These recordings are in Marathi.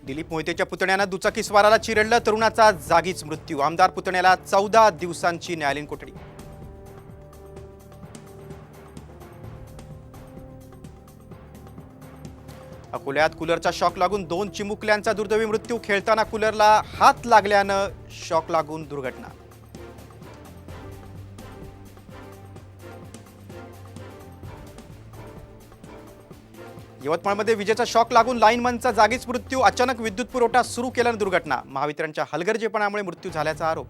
दिलीप मोहितेच्या पुतण्यानं दुचाकीस्वाराला चिरडलं, तरुणाचा जागीच मृत्यू. आमदार पुतण्याला 14 दिवसांची न्यायालयीन कोठडी. अकोल्यात कूलरचा शॉक लागून 2 चिमुकल्यांचा दुर्दैवी मृत्यू. खेळताना कूलरला हात लागल्यानं शॉक लागून दुर्घटना. यवतमाळमध्ये विजेचा शॉक लागून लाईनमनचा जागीच मृत्यू. अचानक विद्युत पुरवठा सुरू केल्यानं दुर्घटना. महावितरणच्या हलगर्जीपणामुळे मृत्यू झाल्याचा आरोप.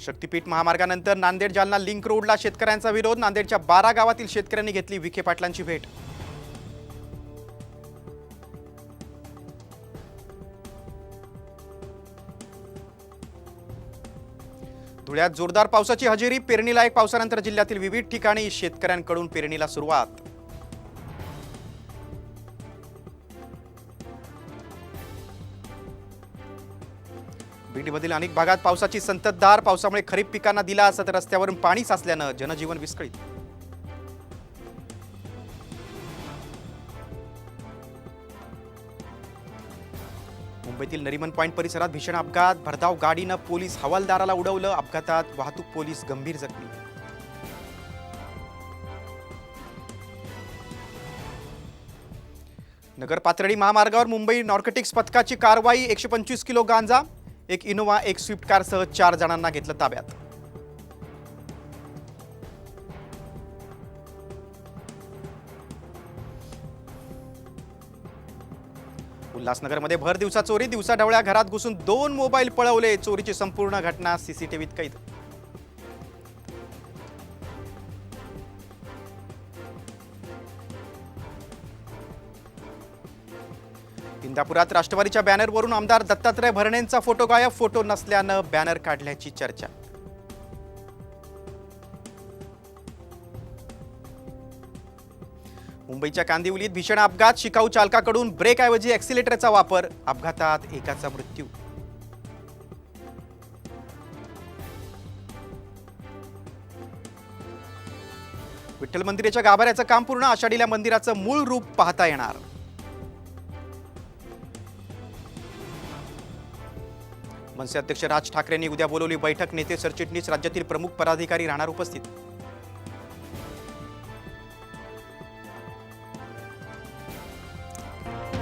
शक्तीपीठ महामार्गानंतर नांदेड जालना लिंक रोडला शेतकऱ्यांचा विरोध. नांदेडच्या 12 गावातील शेतकऱ्यांनी घेतली विखे पाटलांची भेट. धुळ्यात जोरदार पावसाची हजेरी. पेरणीलायक पावसानंतर जिल्ह्यातील विविध ठिकाणी शेतकऱ्यांकडून पेरणीला सुरुवात. बीडमधील अनेक भागात पावसाची संततधार. पावसामुळे खरीप पिकांना दिलासा, तर रस्त्यावरून पाणी साचल्यानं जनजीवन विस्कळीत. मुंबईतील नरिमन पॉइंट परिसरात भीषण अपघात. भरधाव गाडीनं पोलीस हवालदाराला उडवलं. अपघातात वाहतूक पोलीस गंभीर जखमी. नगर पाथर्डी महामार्गावर मुंबई नॉर्कोटिक्स पथकाची कारवाई. 125 किलो गांजा, एक इनोवा, एक स्विफ्ट कारसह 4 जणांना घेतलं ताब्यात. उल्हासनगरमध्ये भर दिवसा चोरी. दिवसाढवळ्या घरात घुसून 2 मोबाईल पळवले. चोरीची संपूर्ण घटना सीसीटीव्हीत कैद. इंदापुरात राष्ट्रवादीच्या बॅनरवरून आमदार दत्तात्रय भरणेंचा फोटो गायब. फोटो नसल्यानं बॅनर काढल्याची चर्चा. मुंबईच्या कांदिवलीत भीषण अपघात. शिकाऊ चालकाकडून ब्रेकऐवजी ऍक्सिलेटरचा वापर. अपघातात एकाचा मृत्यू. विठ्ठल मंदिराच्या गाभाऱ्याचं काम पूर्ण. आषाढीला मंदिराचं मूळ रूप पाहता येणार. मनसे अध्यक्ष राज ठाकरेंनी उद्या बोलवली बैठक. नेते सरचिटणीस राज्यातील प्रमुख पदाधिकारी राहणार उपस्थित.